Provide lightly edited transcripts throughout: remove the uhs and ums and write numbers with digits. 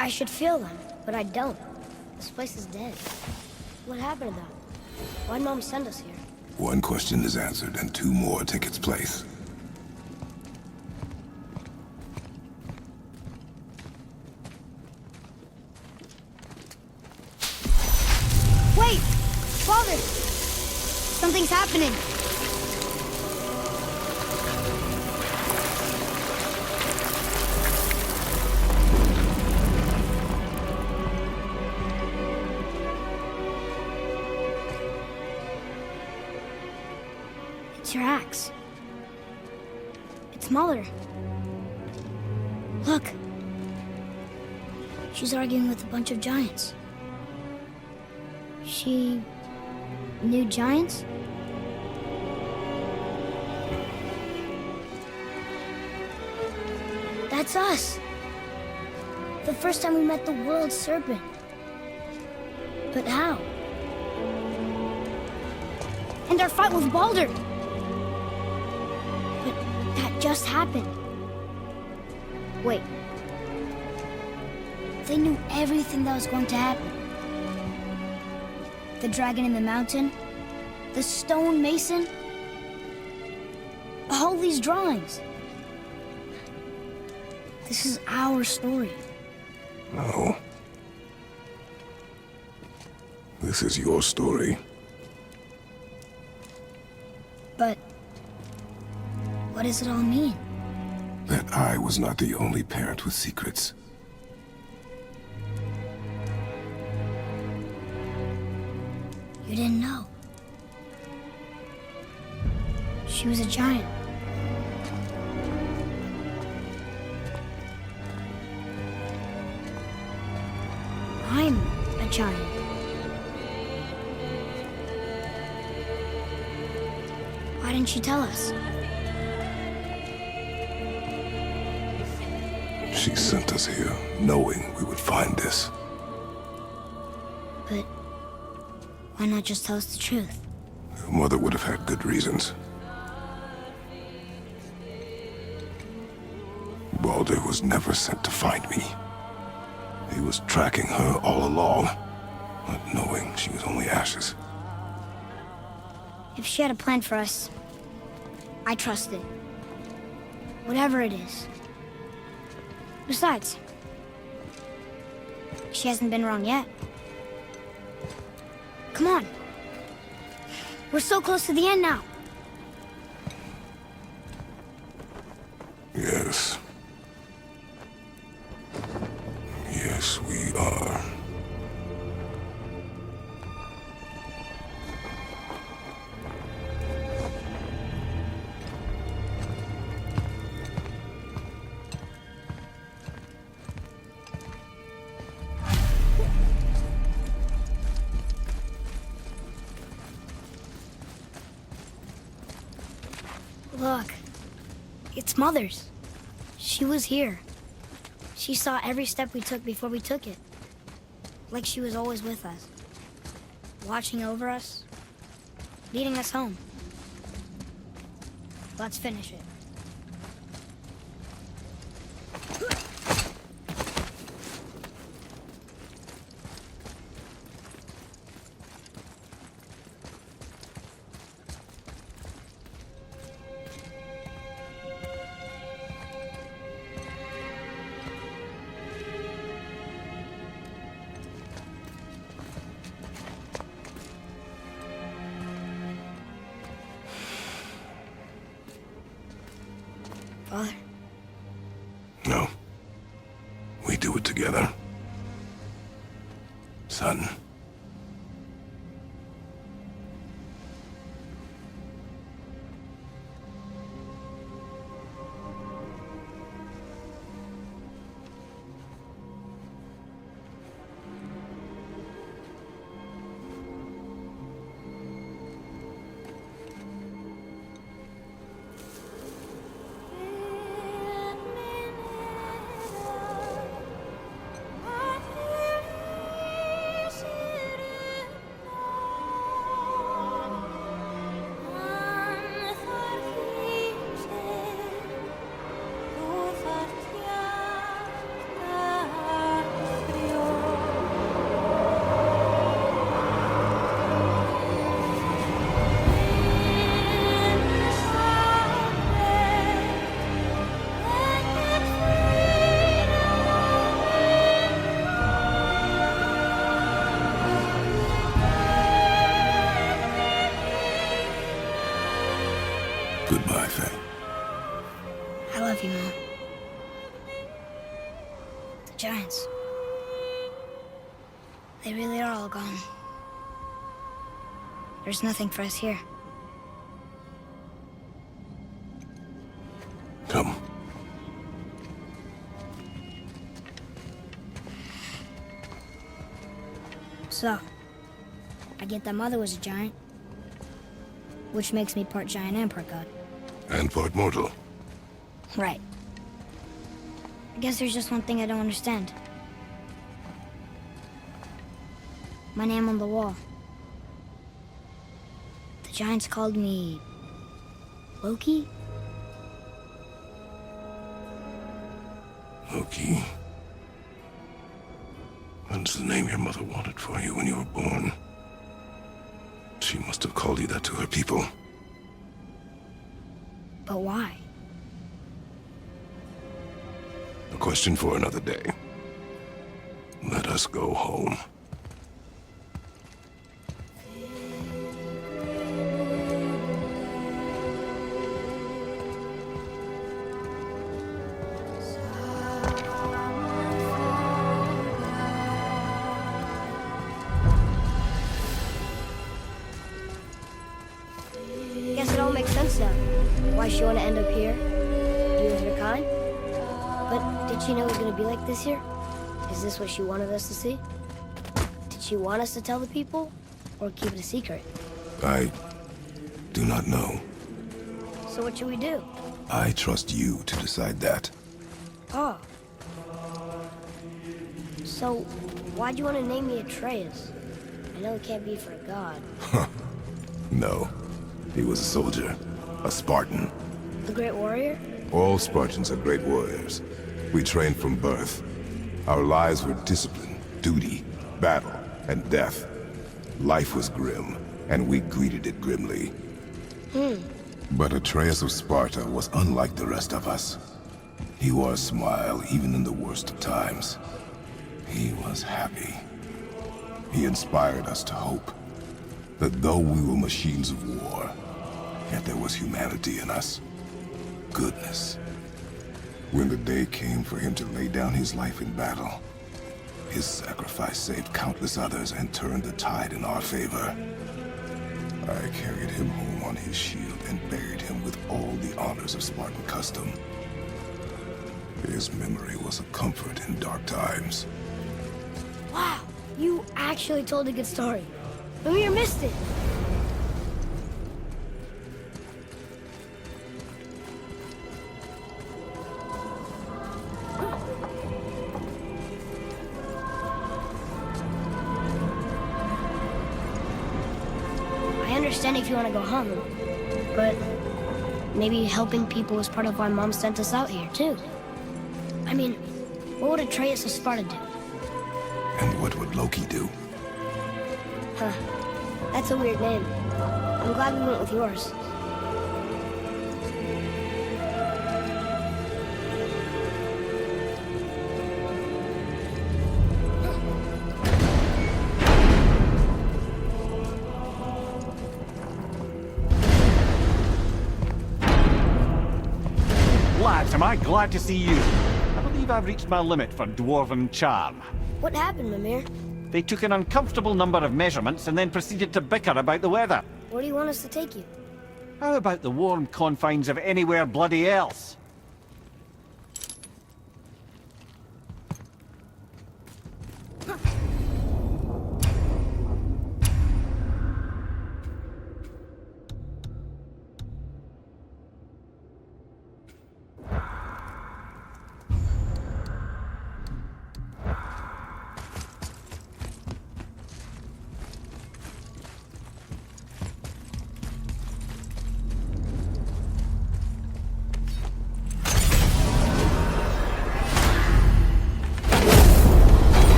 I should feel them, but I don't. This place is dead. What happened to them? Why'd Mom send us here? One question is answered, and two more take its place. Wait! Father! Something's happening! It's your axe. It's Mother. Look. She's arguing with a bunch of giants. She knew giants? That's us. The first time we met the world serpent. But how? And our fight with Baldur. But that just happened. Wait. They knew everything that was going to happen. The dragon in the mountain, the stone mason, all these drawings. This is our story. No. This is your story. But what does it all mean? That I was not the only parent with secrets. You didn't know. She was a giant. I'm a giant. Why didn't she tell us? She sent us here, knowing we would find this. But why not just tell us the truth? Your mother would have had good reasons. Baldur was never sent to find me. He was tracking her all along, not knowing she was only ashes. If she had a plan for us, I trust it. Whatever it is. Besides, she hasn't been wrong yet. Come on. We're so close to the end now. Yes. Yes, we are. Look, it's Mother's. She was here. She saw every step we took before we took it. Like she was always with us. Watching over us. Leading us home. Let's finish it. Father? No. We do it together. Son. love you, Mom. The giants. They really are all gone. There's nothing for us here. Come. So, I get that Mother was a giant, which makes me part giant and part god. And part mortal. Right. I guess there's just one thing I don't understand. My name on the wall. The giants called me... Loki? Loki. That's the name your mother wanted for you when you were born. She must have called you that to her people. But why? A question for another day. Let us go home. Guess it all makes sense now. Why she want to end up here? You with her kind? But did she know it was going to be like this here? Is this what she wanted us to see? Did she want us to tell the people? Or keep it a secret? I do not know. So what should we do? I trust you to decide that. Oh. So, why'd you want to name me Atreus? I know it can't be for a god. No. He was a soldier. A Spartan. The great warrior? All Spartans are great warriors. We trained from birth. Our lives were discipline, duty, battle, and death. Life was grim, and we greeted it grimly. But Atreus of Sparta was unlike the rest of us. He wore a smile even in the worst of times. He was happy. He inspired us to hope that though we were machines of war, yet there was humanity in us. Goodness. When the day came for him to lay down his life in battle, his sacrifice saved countless others and turned the tide in our favor. I carried him home on his shield and buried him with all the honors of Spartan custom. His memory was a comfort in dark times. Wow, you actually told a good story. Amir missed it. I understand if you want to go home, but maybe helping people is part of why Mom sent us out here, too. I mean, what would Atreus of Sparta do? And what would Loki do? Huh. That's a weird name. I'm glad we went with yours. Lads, am I glad to see you. I believe I've reached my limit for dwarven charm. What happened, Mimir? They took an uncomfortable number of measurements and then proceeded to bicker about the weather. Where do you want us to take you? How about the warm confines of anywhere bloody else?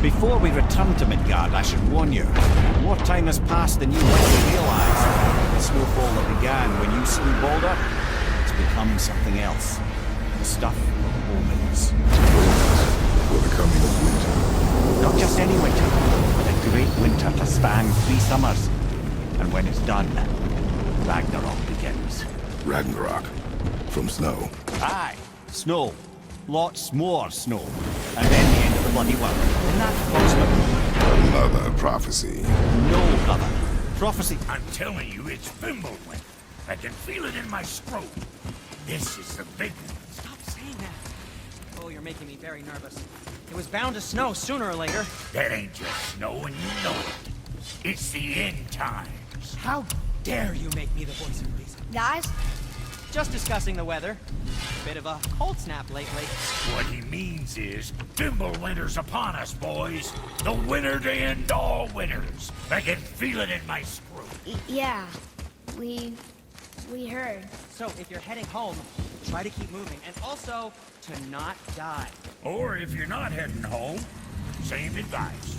Before we return to Midgard, I should warn you. More time has passed than you likely realize. The snowfall that began when you slew Balder has become something else. The stuff of omens. For the coming of winter. Not just any winter, but a great winter to span 3 summers. And when it's done, Ragnarok begins. Ragnarok. From snow. Aye, snow. Lots more snow. And then the end of the bloody world. And that cosmic... Another prophecy. No, brother. Prophecy... I'm telling you, it's Fimbulwinter. I can feel it in my scrotum. This is the big one. Stop saying that. Oh, you're making me very nervous. It was bound to snow sooner or later. That ain't just snow, and you know it. It's the end times. How dare you make me the voice of reason? Guys, Just discussing the weather. Bit of a cold snap lately. What he means is, Fimbulwinter's upon us, boys. The winter to end all winters. I can feel it in my scrotum. yeah, we heard. So if you're heading home, try to keep moving. And also, to not die. Or if you're not heading home, same advice.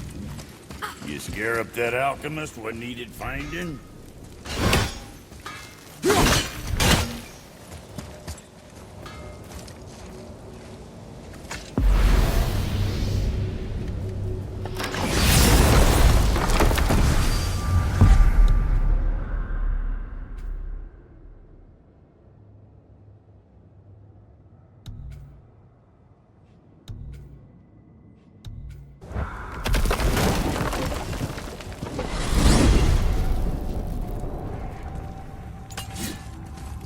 You scare up that alchemist what needed finding?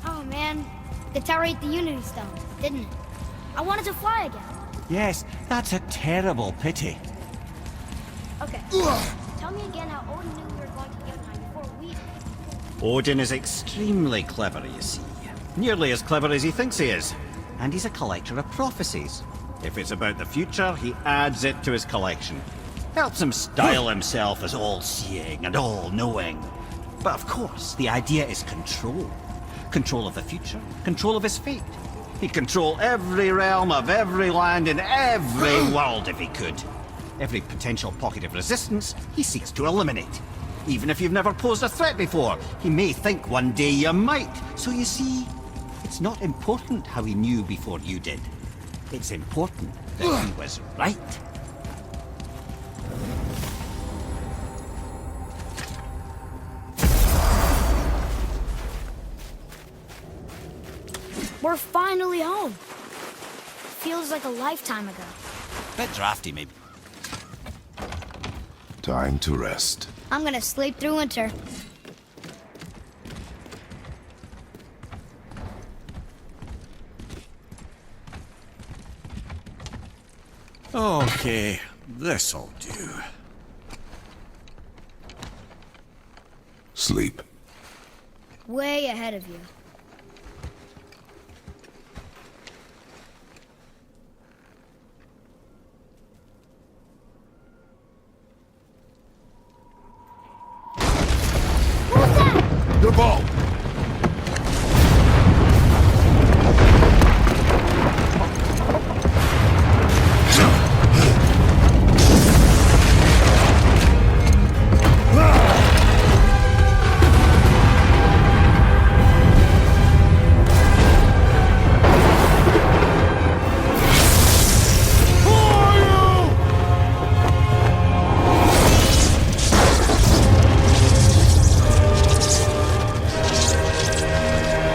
Oh man, the tower ate the Unity Stone, didn't it? I wanted to fly again. Yes, that's a terrible pity. Okay. Tell me again how Odin knew we were going to Jotunheim before we did. Odin is extremely clever, you see. Nearly as clever as he thinks he is. And he's a collector of prophecies. If it's about the future, he adds it to his collection. Helps him style himself as all-seeing and all-knowing. But of course, the idea is control. Control of the future, control of his fate. He'd control every realm of every land in every world if he could. Every potential pocket of resistance, he seeks to eliminate. Even if you've never posed a threat before, he may think one day you might. So you see, it's not important how he knew before you did. It's important that he was right. We're finally home. Feels like a lifetime ago. Bit drafty, maybe. Time to rest. I'm gonna sleep through winter. Okay, this'll do. Sleep. Way ahead of you.